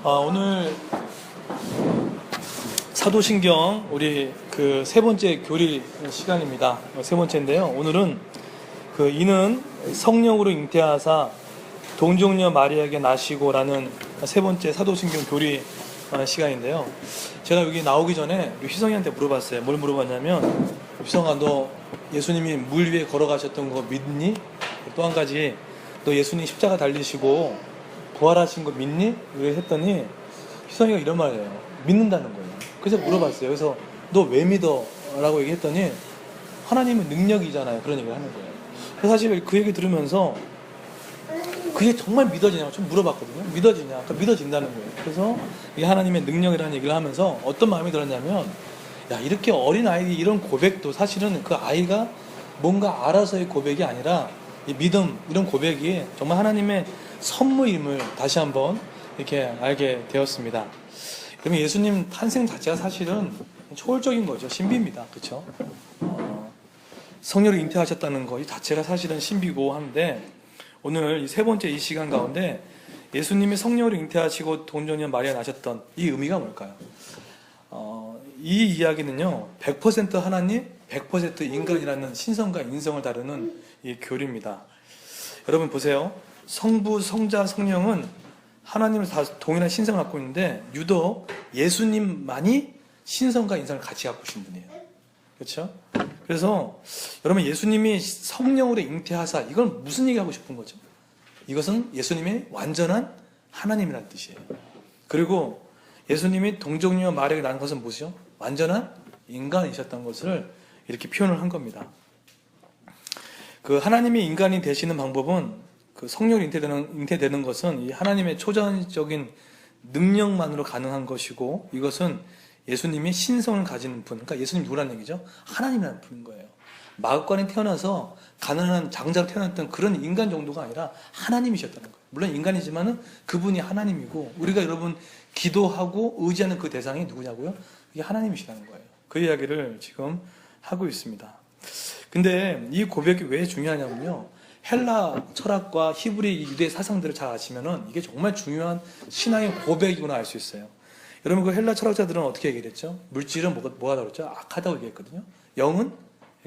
오늘 사도신경 우리 그 세 번째 교리 시간입니다. 세 번째인데요. 오늘은 이는 성령으로 잉태하사 동정녀 마리아에게 나시고라는 세 번째 사도신경 교리 시간인데요. 제가 여기 나오기 전에 휘성이한테 물어봤어요. 뭘 물어봤냐면, 휘성아, 너 예수님이 물 위에 걸어가셨던 거 믿니? 또 한 가지, 너 예수님 십자가 달리시고 부활하신 거 믿니? 이렇게 했더니 휘성이가 이런 말을 해요. 믿는다는 거예요. 그래서 물어봤어요. 그래서 너 왜 믿어? 라고 얘기했더니 하나님은 능력이잖아요. 그런 얘기를 하는 거예요. 그래서 사실 그 얘기 들으면서 그게 정말 믿어지냐고 좀 물어봤거든요. 믿어지냐? 그러니까 믿어진다는 거예요. 그래서 이게 하나님의 능력이라는 얘기를 하면서 어떤 마음이 들었냐면, 야, 이렇게 어린 아이들이 이런 고백도 사실은 그 아이가 뭔가 알아서의 고백이 아니라 이 믿음, 이런 고백이 정말 하나님의 선물임을 다시 한번 이렇게 알게 되었습니다. 그러면 예수님 탄생 자체가 사실은 초월적인 거죠. 신비입니다. 그렇죠? 성령을 잉태하셨다는 것 이 자체가 사실은 신비고 하는데, 오늘 이 세 번째 이 시간 가운데 예수님이 성령으로 잉태하시고 동정녀 마리아 나셨던 이 의미가 뭘까요? 이 이야기는요, 100% 하나님, 100% 인간이라는 신성과 인성을 다루는 이 교리입니다. 여러분 보세요. 성부, 성자, 성령은 하나님을 다 동일한 신성을 갖고 있는데, 유독 예수님만이 신성과 인성을 같이 갖고 계신 분이에요. 그렇죠? 그래서 여러분, 예수님이 성령으로 잉태하사, 이건 무슨 얘기하고 싶은 거죠? 이것은 예수님이 완전한 하나님이라는 뜻이에요. 그리고 예수님이 동정녀 마리아에게 낳은 것은 무엇이죠? 완전한 인간이셨던 것을 이렇게 표현을 한 겁니다. 그 하나님이 인간이 되시는 방법은, 그 성령으로 잉태되는 것은 이 하나님의 초자연적인 능력만으로 가능한 것이고, 이것은 예수님이 신성을 가지는 분, 그러니까 예수님 누구라는 얘기죠? 하나님이라는 분인 거예요. 마구간에 태어나서 가난한 장자로 태어났던 그런 인간 정도가 아니라 하나님이셨다는 거예요. 물론 인간이지만은 그분이 하나님이고, 우리가 여러분 기도하고 의지하는 그 대상이 누구냐고요? 이게 하나님이시라는 거예요. 그 이야기를 지금 하고 있습니다. 근데 이 고백이 왜 중요하냐면요, 헬라 철학과 히브리 유대 사상들을 잘 아시면은 이게 정말 중요한 신앙의 고백이구나 알 수 있어요. 여러분, 그 헬라 철학자들은 어떻게 얘기를 했죠? 물질은 뭐가 그랬죠? 악하다고 얘기했거든요. 영은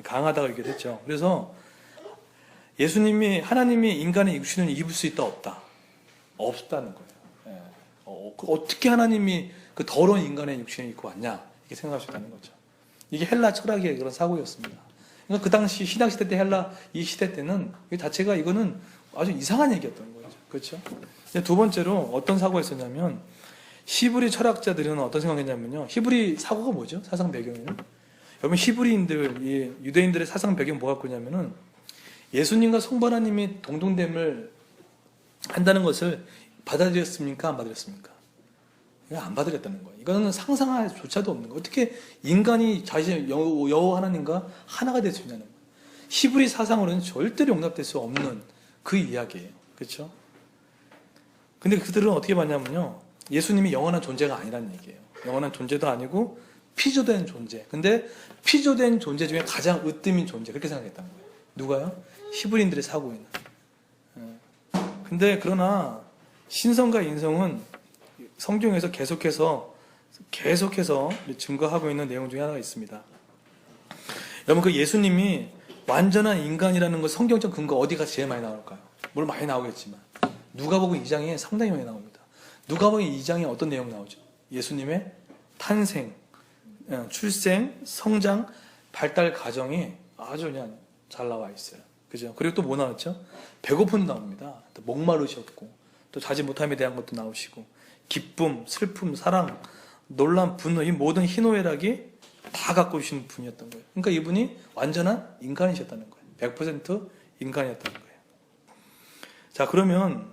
강하다고 얘기를 했죠. 그래서 예수님이, 하나님이 인간의 육신을 입을 수 있다, 없다? 없다는 거예요. 어떻게 하나님이 그 더러운 인간의 육신을 입고 왔냐? 이렇게 생각할 수 있다는 거죠. 이게 헬라 철학의 그런 사고였습니다. 그러니까 그 당시 신학시대 때, 헬라 이 시대 때는 이 자체가 이거는 아주 이상한 얘기였던 거죠. 그렇죠? 두 번째로 어떤 사고가 있었냐면, 히브리 철학자들은 어떤 생각했냐면요, 히브리 사고가 뭐죠? 사상 배경에는, 여러분, 히브리인들, 이 유대인들의 사상 배경이 뭐가 있냐면은, 예수님과 성부 하나님이 동등됨을 한다는 것을 받아들였습니까? 안 받아들였습니까? 안 받아들였다는 거예요. 이거는 상상할 조차도 없는 거예요. 어떻게 인간이 자신의 여호와 하나님과 하나가 될 수 있냐는 거예요. 히브리 사상으로는 절대로 용납될 수 없는 그 이야기예요. 그렇죠? 근데 그들은 어떻게 봤냐면요, 예수님이 영원한 존재가 아니라는 얘기예요. 영원한 존재도 아니고 피조된 존재. 근데 피조된 존재 중에 가장 으뜸인 존재, 그렇게 생각했다는 거예요. 누가요? 히브리인들의 사고에는. 근데 그러나 신성과 인성은 성경에서 계속해서 증거하고 있는 내용 중에 하나가 있습니다. 여러분, 그 예수님이 완전한 인간이라는 것, 성경적 근거 어디가 제일 많이 나올까요? 물론 많이 나오겠지만 누가복음 2장에 상당히 많이 나옵니다. 누가복음 2장에 어떤 내용 나오죠? 예수님의 탄생, 출생, 성장, 발달 과정이 아주 그냥 잘 나와 있어요. 그죠? 그리고 또 뭐 나왔죠? 배고픔 나옵니다. 또 목마르셨고, 또 자지 못함에 대한 것도 나오시고, 기쁨, 슬픔, 사랑, 놀람, 분노, 이 모든 희노애락이 다 갖고 오신 분이었던 거예요. 그러니까 이분이 완전한 인간이셨다는 거예요. 100% 인간이었다는 거예요. 자, 그러면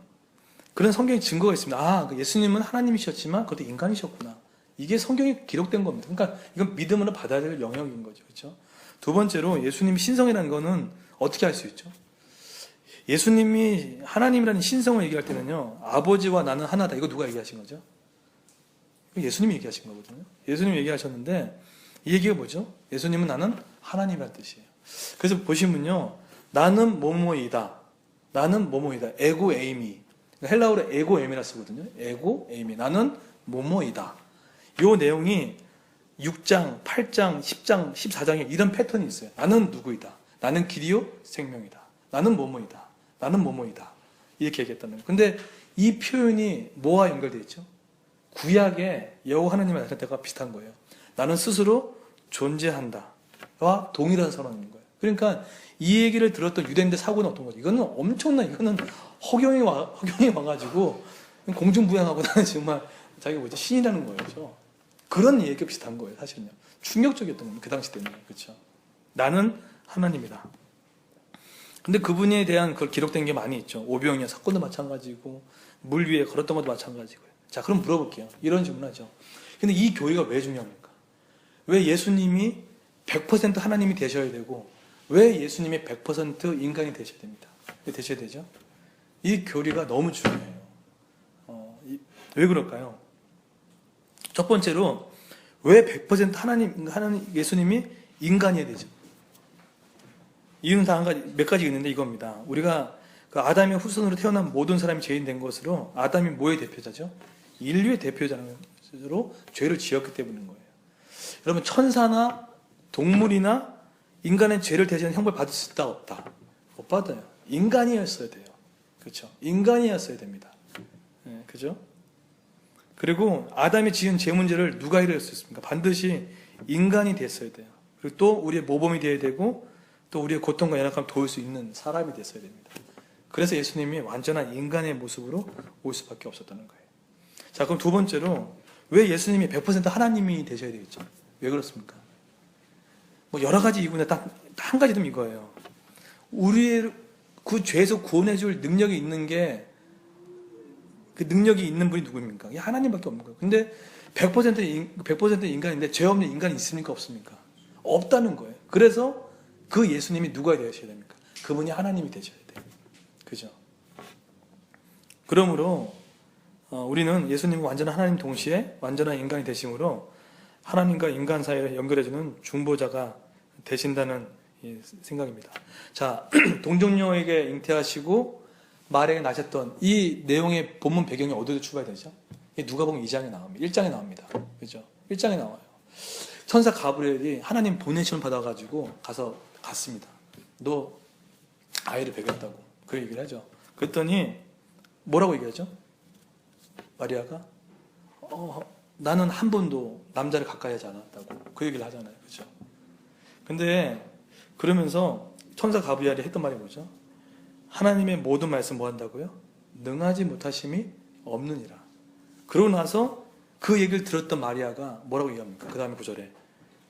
그런 성경의 증거가 있습니다. 아, 예수님은 하나님이셨지만 그것도 인간이셨구나. 이게 성경에 기록된 겁니다. 그러니까 이건 믿음으로 받아야 될 영역인 거죠. 그렇죠? 두 번째로 예수님이 신성이라는 거는 어떻게 알 수 있죠? 예수님이 하나님이라는 신성을 얘기할 때는요, 아버지와 나는 하나다. 이거 누가 얘기하신 거죠? 예수님이 얘기하신 거거든요. 예수님이 얘기하셨는데, 이 얘기가 뭐죠? 예수님은 나는 하나님이라는 뜻이에요. 그래서 보시면요, 나는 뭐뭐이다. 나는 뭐뭐이다. 에고 에이미. 헬라어로 에고 에미라 쓰거든요. 에고 에미. 나는 뭐뭐이다. 요 내용이 6장, 8장, 10장, 14장에 이런 패턴이 있어요. 나는 누구이다. 나는 길이요 생명이다. 나는 뭐뭐이다. 나는 뭐뭐이다. 이렇게 얘기했다는 거예요. 근데 이 표현이 뭐와 연결되어 있죠? 구약의 여호와 하나님의 나타날 때가 비슷한 거예요. 나는 스스로 존재한다와 동일한 선언인 거예요. 그러니까 이 얘기를 들었던 유대인들 사고는 어떤 거죠? 이거는 이거는 허경이 와가지고 공중부양하고 나는 정말 자기가 뭐지 신이라는 거예요. 그런 얘기가 비슷한 거예요, 사실은요. 충격적이었던 겁니다, 그 당시 때는. 그렇죠. 나는 하나님이다. 근데 그분에 대한 그 기록된 게 많이 있죠. 오병이어 사건도 마찬가지고, 물 위에 걸었던 것도 마찬가지고요. 자, 그럼 물어볼게요. 이런 질문하죠. 근데 이 교리가 왜 중요합니까? 왜 예수님이 100% 하나님이 되셔야 되고, 왜 예수님이 100% 인간이 되셔야 됩니다? 왜 되셔야 되죠? 이 교리가 너무 중요해요. 왜 그럴까요? 첫 번째로, 왜 100% 하나님, 예수님이 인간이어야 되죠? 이유는 다 몇 가지 있는데 이겁니다. 우리가 그 아담의 후손으로 태어난 모든 사람이 죄인 된 것으로 아담이 뭐의 대표자죠? 인류의 대표자로 죄를 지었기 때문인 거예요. 여러분, 천사나 동물이나 인간의 죄를 대신하는 형벌 받을 수 있다, 없다? 못 받아요. 인간이었어야 돼요. 그렇죠? 인간이었어야 됩니다. 네, 그죠? 그리고 아담이 지은 죄 문제를 누가 해결할 수 있습니까? 반드시 인간이 됐어야 돼요. 그리고 또 우리의 모범이 되어야 되고 또 우리의 고통과 연약함을 도울 수 있는 사람이 됐어야 됩니다. 그래서 예수님이 완전한 인간의 모습으로 올 수밖에 없었다는 거예요. 자, 그럼 두 번째로 왜 예수님이 100% 하나님이 되셔야 되겠죠? 왜 그렇습니까? 뭐 여러 가지 이유인데 딱 한 가지 좀 이거예요. 우리의 그 죄에서 구원해줄 능력이 있는 게 그 능력이 있는 분이 누구입니까? 하나님밖에 없는 거예요. 근데 100% 인간인데 죄 없는 인간이 있습니까? 없습니까? 없다는 거예요. 그래서 그 예수님이 누가 되셔야 됩니까? 그분이 하나님이 되셔야 돼요. 그죠? 그러므로 우리는 예수님과 완전한 하나님 동시에 완전한 인간이 되심으로 하나님과 인간 사이를 연결해주는 중보자가 되신다는 생각입니다. 자, 동정녀에게 잉태하시고 마리아에게 나셨던 이 내용의 본문 배경이 어디서 출발되죠? 누가복음 2장에 나옵니다. 1장에 나옵니다. 그죠? 1장에 나와요. 천사 가브리엘이 하나님 보내심을 받아가지고 갔습니다. 너 아이를 베겼다고 그 얘기를 하죠. 그랬더니 뭐라고 얘기하죠? 마리아가 나는 한 번도 남자를 가까이 하지 않았다고 그 얘기를 하잖아요. 그죠? 근데 그러면서 천사 가브리엘이 했던 말이 뭐죠? 하나님의 모든 말씀 뭐 한다고요? 능하지 못하심이 없느니라. 그러고 나서 그 얘기를 들었던 마리아가 뭐라고 얘기합니까? 그 다음에 9절에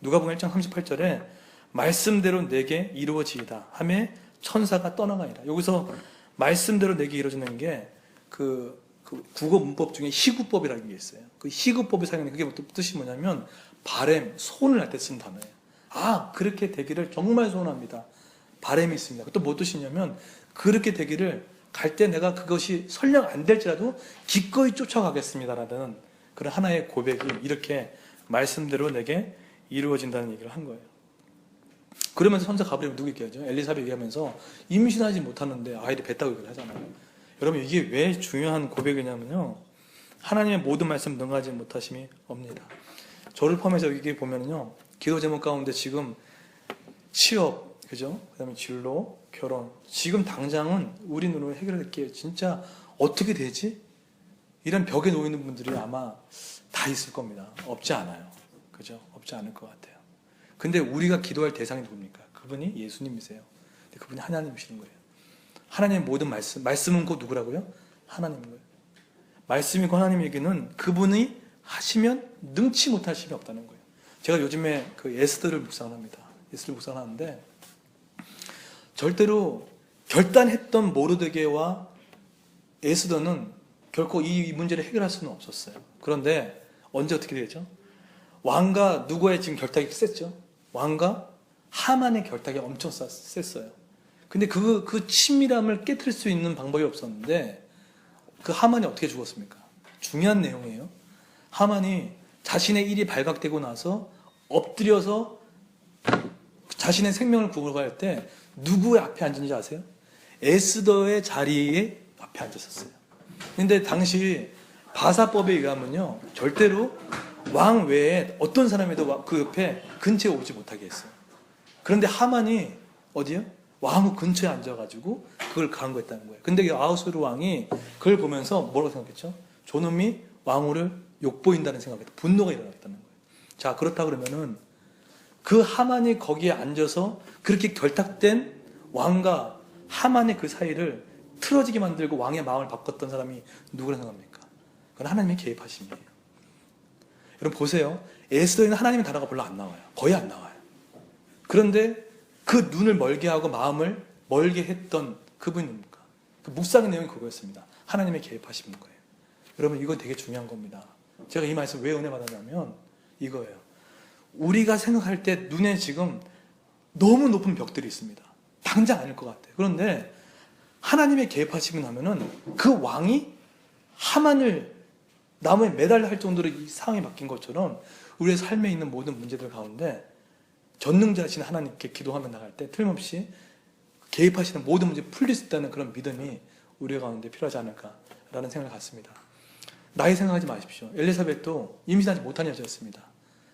누가복음 1장 38절에 말씀대로 내게 이루어지이다 하며 천사가 떠나가니라. 여기서 말씀대로 내게 이루어지는 게 그 국어 문법 중에 희구법이라는 게 있어요. 그 희구법이 사용하는 그게 뜻이 뭐냐면 바램, 소원을 할 때 쓴 단어예요. 아, 그렇게 되기를 정말 소원합니다. 바램이 있습니다. 또 뭐 뜻이냐면 그렇게 되기를 갈 때 내가 그것이 설령 안 될지라도 기꺼이 쫓아가겠습니다라는 그런 하나의 고백이 이렇게 말씀대로 내게 이루어진다는 얘기를 한 거예요. 그러면서 천사 가브리엘이 누구 얘기하죠? 엘리사벳 얘기하면서 임신하지 못하는데 아이를 뱉다고 얘기를 하잖아요. 여러분, 이게 왜 중요한 고백이냐면요, 하나님의 모든 말씀 능하지 못하심이 없습니다. 저를 포함해서 여기 보면은요, 기도 제목 가운데 지금 취업, 그죠? 그 다음에 진로, 결혼, 지금 당장은 우리 눈으로 해결할 게 진짜 어떻게 되지? 이런 벽에 놓이는 분들이 아마 다 있을 겁니다. 없지 않아요. 그죠? 없지 않을 것 같아요. 근데 우리가 기도할 대상이 누굽니까? 그분이 예수님이세요. 근데 그분이 하나님이시는 거예요. 하나님의 모든 말씀은 곧 누구라고요? 하나님인 거예요. 말씀이고 하나님에게는 그분이 하시면 능치 못할 힘이 없다는 거예요. 제가 요즘에 그 에스더를 묵상합니다. 에스더를 묵상하는데 절대로 결단했던 모르드게와 에스더는 결코 이 문제를 해결할 수는 없었어요. 그런데 언제 어떻게 되죠? 왕과 누구의 지금 결탁이 셌죠? 왕과 하만의 결탁이 엄청 셌어요. 근데 그 친밀함을 깨트릴 수 있는 방법이 없었는데 그 하만이 어떻게 죽었습니까? 중요한 내용이에요. 하만이 자신의 일이 발각되고 나서 엎드려서 자신의 생명을 구하할 때 누구의 앞에 앉은지 아세요? 에스더의 자리에 앞에 앉았었어요. 근데 당시 바사법에 의하면요, 절대로 왕 외에 어떤 사람에도 그 옆에 근처에 오지 못하게 했어요. 그런데 하만이 어디요? 왕후 근처에 앉아가지고 그걸 강구했다는 거예요. 근데 아하수에로 왕이 그걸 보면서 뭐라고 생각했죠? 저놈이 왕후를 욕보인다는 생각했다. 분노가 일어났다는 거예요. 자, 그렇다 그러면은 그 하만이 거기에 앉아서 그렇게 결탁된 왕과 하만의 그 사이를 틀어지게 만들고 왕의 마음을 바꿨던 사람이 누구라 생각합니까? 그건 하나님의 개입하심이에요. 여러분 보세요. 에스더에는 하나님의 단어가 별로 안 나와요. 거의 안 나와요. 그런데 그 눈을 멀게 하고 마음을 멀게 했던 그분이 누굽니까? 그 묵상의 내용이 그거였습니다. 하나님의 개입하신 거예요. 여러분 이건 되게 중요한 겁니다. 제가 이 말씀 왜 은혜 받았냐면 이거예요. 우리가 생각할 때 눈에 지금 너무 높은 벽들이 있습니다. 당장 아닐 것 같아요. 그런데 하나님의 개입하시고 나면은 그 왕이 하만을 나무에 매달려 할 정도로 이 상황이 바뀐 것처럼 우리의 삶에 있는 모든 문제들 가운데 전능자이신 하나님께 기도하며 나갈 때 틀림없이 개입하시는 모든 문제 풀릴 수 있다는 그런 믿음이 우리 가운데 필요하지 않을까라는 생각을 갖습니다. 나이 생각하지 마십시오. 엘리사벳도 임신하지 못한 여자였습니다.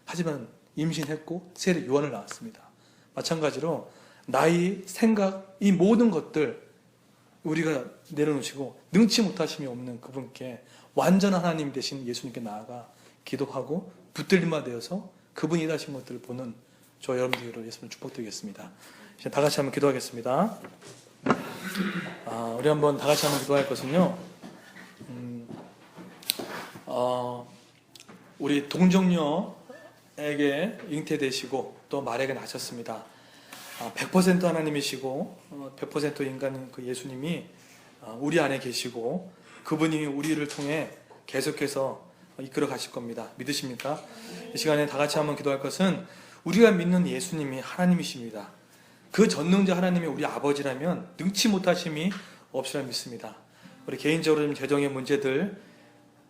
하지만 임신했고 세례 요한을 낳았습니다. 마찬가지로 나이, 생각, 이 모든 것들 우리가 내려놓으시고 능치 못하심이 없는 그분께 완전한 하나님 되신 예수님께 나아가 기도하고 붙들림만 되어서 그분이 일하신 것들을 보는 저 여러분들을 예수님 축복드리겠습니다. 이제 다 같이 한번 기도하겠습니다. 우리 한번 다 같이 한번 기도할 것은요. 우리 동정녀에게 잉태되시고 또 말에게 나셨습니다. 100% 하나님이시고 100% 인간인 그 예수님이 우리 안에 계시고 그분이 우리를 통해 계속해서 이끌어 가실 겁니다. 믿으십니까? 이 시간에 다 같이 한번 기도할 것은 우리가 믿는 예수님이 하나님이십니다. 그 전능자 하나님이 우리 아버지라면 능치 못하심이 없으라 믿습니다. 우리 개인적으로 재정의 문제들,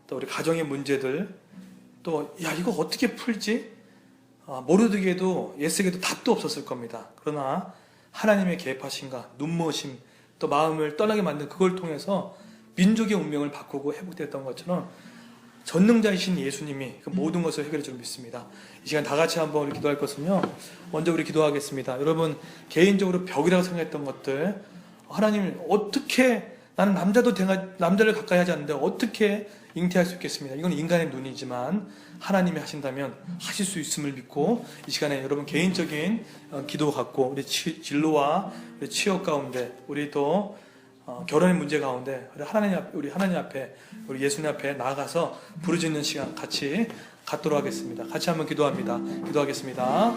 또 우리 가정의 문제들, 또 이거 어떻게 풀지? 모르드게도 예스게도 답도 없었을 겁니다. 그러나 하나님의 개입하심과 눈머심, 또 마음을 떠나게 만든 그걸 통해서 민족의 운명을 바꾸고 회복됐던 것처럼 전능자이신 예수님이 그 모든 것을 해결해 줄 믿습니다. 이 시간 다 같이 한번 우리 기도할 것은요. 먼저 우리 기도하겠습니다. 여러분 개인적으로 벽이라고 생각했던 것들, 하나님 어떻게 나는 남자를 가까이 하지 않는데 어떻게 잉태할 수 있겠습니다. 이건 인간의 눈이지만 하나님이 하신다면 하실 수 있음을 믿고 이 시간에 여러분 개인적인 기도 갖고 우리 진로와 우리 취업 가운데 우리 또 결혼의 문제 가운데 우리 하나님 앞에 우리 예수님 앞에 나아가서 부르짖는 시간 같이 갖도록 하겠습니다. 같이 한번 기도합니다. 기도하겠습니다.